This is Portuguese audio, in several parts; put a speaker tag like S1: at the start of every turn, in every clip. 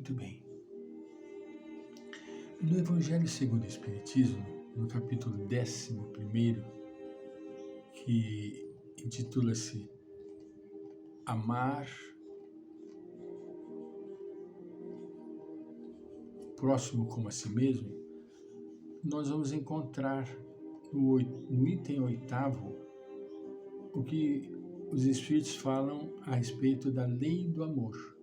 S1: Muito bem. No Evangelho segundo o Espiritismo, no capítulo 11º, que intitula-se Amar o próximo como a si mesmo, nós vamos encontrar no item 8º o que os Espíritos falam a respeito da lei do amor.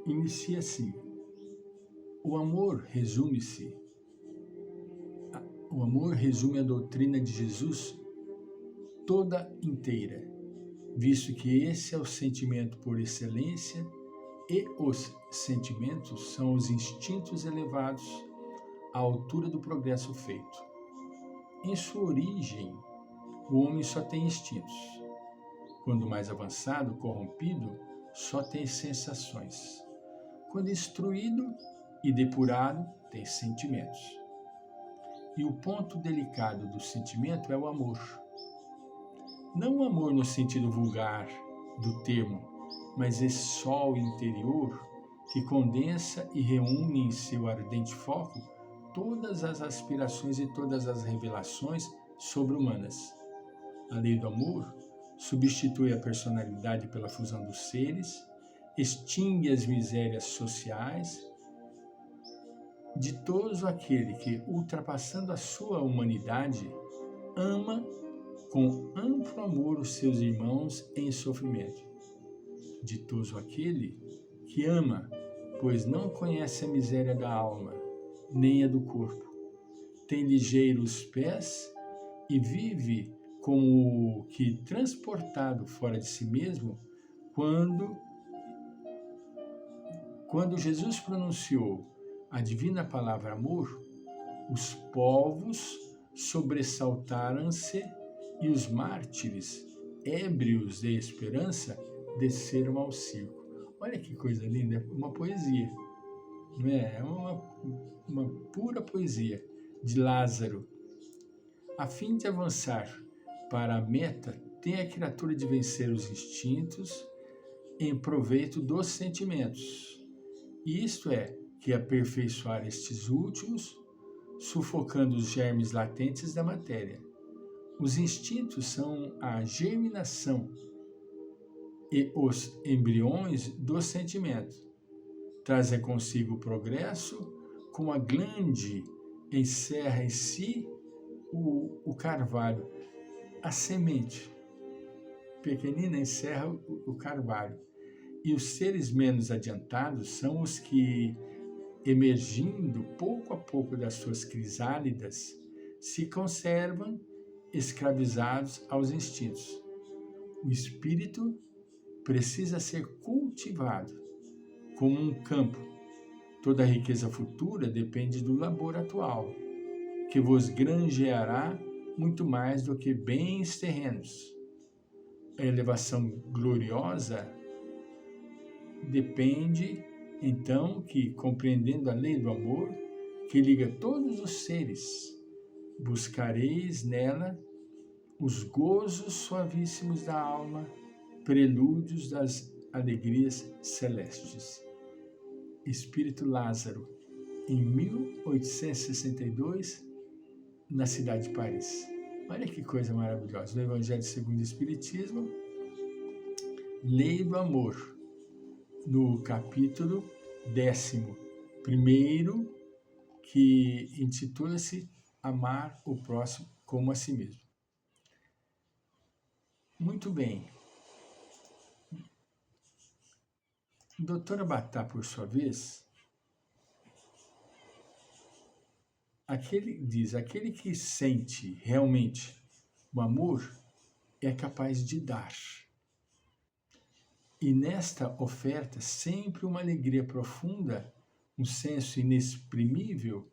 S1: Inicia assim: o amor resume a doutrina de Jesus toda inteira, visto que esse é o sentimento por excelência e os sentimentos são os instintos elevados à altura do progresso feito. Em sua origem, o homem só tem instintos. Quando mais avançado, corrompido, só tem sensações. Quando instruído e depurado, tem sentimentos. E o ponto delicado do sentimento é o amor. Não o amor no sentido vulgar do termo, mas esse sol interior que condensa e reúne em seu ardente foco todas as aspirações e todas as revelações sobre-humanas. A lei do amor substitui a personalidade pela fusão dos seres, extingue as misérias sociais, ditoso aquele que, ultrapassando a sua humanidade, ama com amplo amor os seus irmãos em sofrimento. Ditoso aquele que ama, pois não conhece a miséria da alma, nem a do corpo. Tem ligeiros pés e vive como que transportado fora de si mesmo quando Jesus pronunciou a divina palavra amor, os povos sobressaltaram-se e os mártires, ébrios de esperança, desceram ao circo. Olha que coisa linda, uma poesia, não é? É uma pura poesia de Lázaro. A fim de avançar para a meta, tem a criatura de vencer os instintos em proveito dos sentimentos. E isto é, que aperfeiçoar estes últimos, sufocando os germes latentes da matéria. Os instintos são a germinação e os embriões dos sentimentos. Trazem consigo o progresso, como a glande encerra em si o carvalho. A semente pequenina encerra o carvalho. E os seres menos adiantados são os que, emergindo pouco a pouco das suas crisálidas, se conservam escravizados aos instintos. O espírito precisa ser cultivado como um campo. Toda a riqueza futura depende do labor atual, que vos granjeará muito mais do que bens terrenos. A elevação gloriosa depende, então, que, compreendendo a lei do amor, que liga todos os seres, buscareis nela os gozos suavíssimos da alma, prelúdios das alegrias celestes. Espírito Lázaro, em 1862, na cidade de Paris. Olha que coisa maravilhosa. No Evangelho segundo o Espiritismo, Lei do Amor, no capítulo 11º, que intitula-se Amar o Próximo como a si mesmo. Muito bem. Doutora Batá, por sua vez, aquele que sente realmente o amor é capaz de dar. E nesta oferta, sempre uma alegria profunda, um senso inexprimível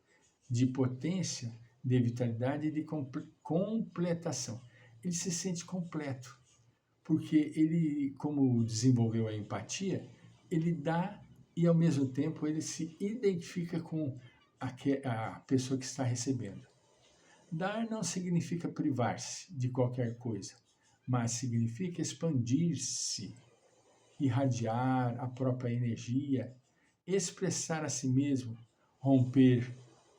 S1: de potência, de vitalidade e de completação. Ele se sente completo, porque ele, como desenvolveu a empatia, ele dá e, ao mesmo tempo, ele se identifica com a pessoa que está recebendo. Dar não significa privar-se de qualquer coisa, mas significa expandir-se irradiar a própria energia, expressar a si mesmo, romper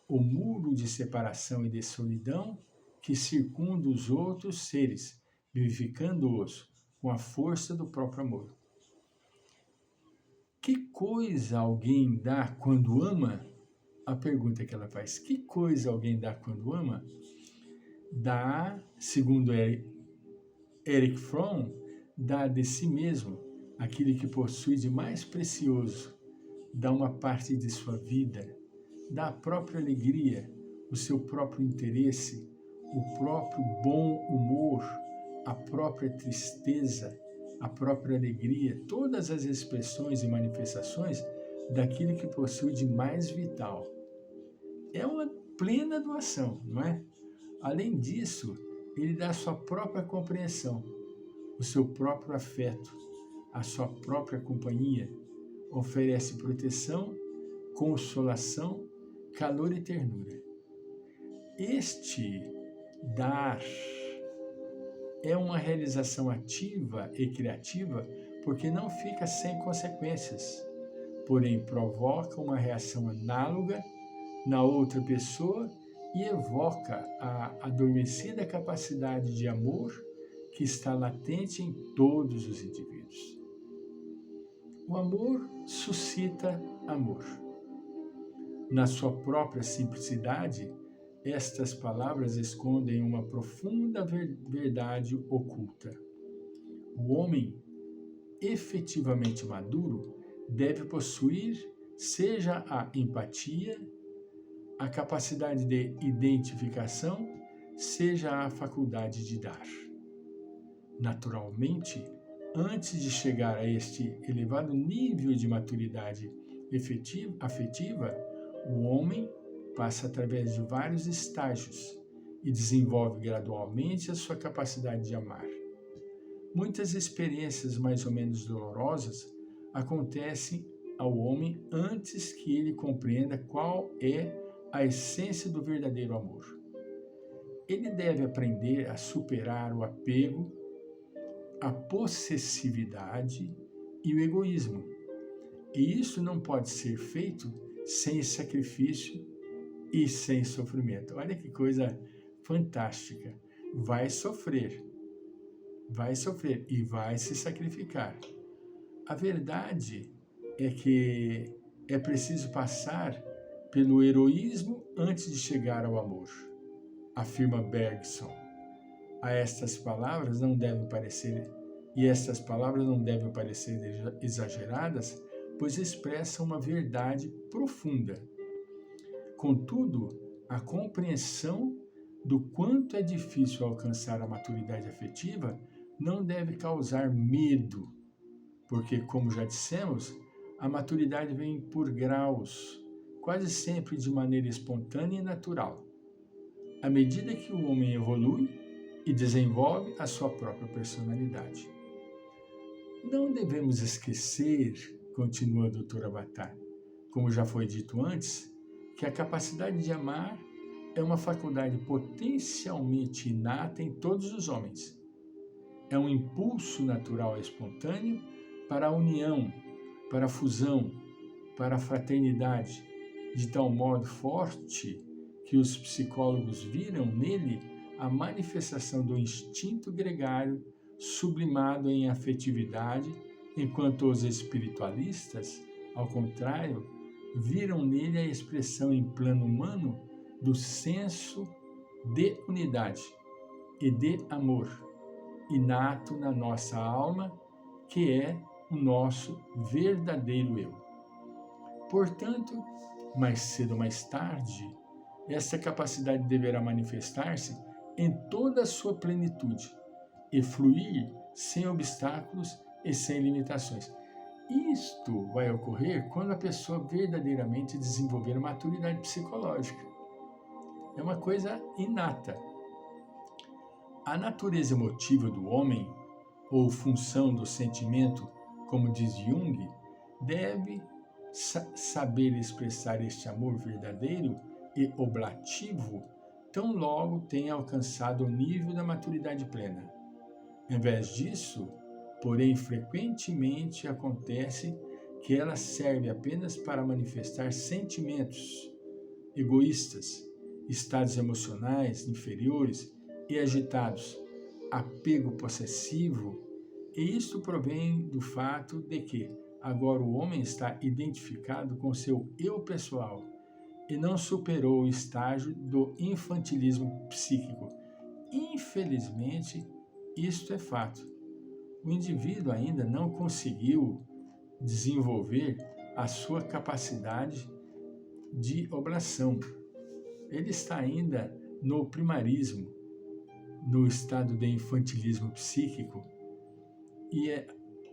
S1: o muro de separação e de solidão que circunda os outros seres, vivificando-os com a força do próprio amor. Que coisa alguém dá quando ama? A pergunta que ela faz, que coisa alguém dá quando ama? Dá, segundo Erich Fromm, dá de si mesmo aquilo que possui de mais precioso, dá uma parte de sua vida, dá a própria alegria, o seu próprio interesse, o próprio bom humor, a própria tristeza, a própria alegria, todas as expressões e manifestações daquilo que possui de mais vital. É uma plena doação, não é? Além disso, ele dá a sua própria compreensão, o seu próprio afeto, a sua própria companhia, oferece proteção, consolação, calor e ternura. Este dar é uma realização ativa e criativa porque não fica sem consequências, porém provoca uma reação análoga na outra pessoa e evoca a adormecida capacidade de amor que está latente em todos os indivíduos. O amor suscita amor. Na sua própria simplicidade, estas palavras escondem uma profunda verdade oculta. O homem efetivamente maduro deve possuir seja a empatia, a capacidade de identificação, seja a faculdade de dar. Naturalmente, antes de chegar a este elevado nível de maturidade afetiva, o homem passa através de vários estágios e desenvolve gradualmente a sua capacidade de amar. Muitas experiências mais ou menos dolorosas acontecem ao homem antes que ele compreenda qual é a essência do verdadeiro amor. Ele deve aprender a superar o apego, a possessividade e o egoísmo. E isso não pode ser feito sem sacrifício e sem sofrimento. Olha que coisa fantástica. Vai sofrer e vai se sacrificar. A verdade é que é preciso passar pelo heroísmo antes de chegar ao amor, afirma Bergson. Estas palavras não devem parecer exageradas, pois expressam uma verdade profunda. Contudo, a compreensão do quanto é difícil alcançar a maturidade afetiva não deve causar medo, porque, como já dissemos, a maturidade vem por graus, quase sempre de maneira espontânea e natural, à medida que o homem evolui e desenvolve a sua própria personalidade. Não devemos esquecer, continua a doutora Avatar, como já foi dito antes, que a capacidade de amar é uma faculdade potencialmente inata em todos os homens. É um impulso natural e espontâneo para a união, para a fusão, para a fraternidade, de tal modo forte que os psicólogos viram nele a manifestação do instinto gregário sublimado em afetividade, enquanto os espiritualistas, ao contrário, viram nele a expressão em plano humano do senso de unidade e de amor inato na nossa alma, que é o nosso verdadeiro eu. Portanto, mais cedo ou mais tarde, essa capacidade deverá manifestar-se em toda a sua plenitude e fluir sem obstáculos e sem limitações. Isto vai ocorrer quando a pessoa verdadeiramente desenvolver maturidade psicológica. É uma coisa inata. A natureza emotiva do homem, ou função do sentimento, como diz Jung, deve saber expressar este amor verdadeiro e oblativo tão logo tenha alcançado o nível da maturidade plena. Em vez disso, Porém, frequentemente acontece que ela serve apenas para manifestar sentimentos egoístas, estados emocionais inferiores e agitados, apego possessivo, e isto provém do fato de que agora o homem está identificado com seu eu pessoal e não superou o estágio do infantilismo psíquico. Infelizmente, isto é fato. O indivíduo ainda não conseguiu desenvolver a sua capacidade de oblação. Ele está ainda no primarismo, no estado de infantilismo psíquico, e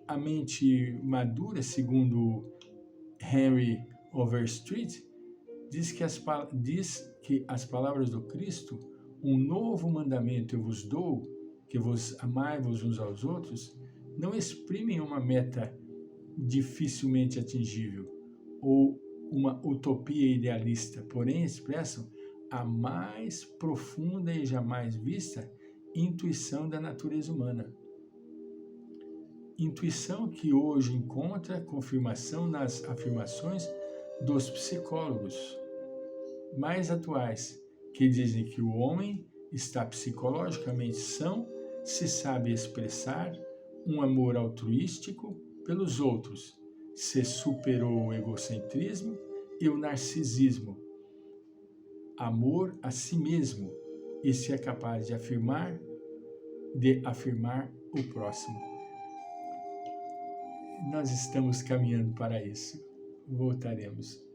S1: a mente madura, segundo Henry Overstreet, diz que as palavras do Cristo, um novo mandamento eu vos dou, que vos amai-vos uns aos outros, não exprimem uma meta dificilmente atingível ou uma utopia idealista, porém expressam a mais profunda e jamais vista intuição da natureza humana. Intuição que hoje encontra confirmação nas afirmações dos psicólogos mais atuais, que dizem que o homem está psicologicamente são se sabe expressar um amor altruístico pelos outros, se superou o egocentrismo e o narcisismo, amor a si mesmo, e se é capaz de afirmar o próximo. Nós estamos caminhando para isso. Voltaremos.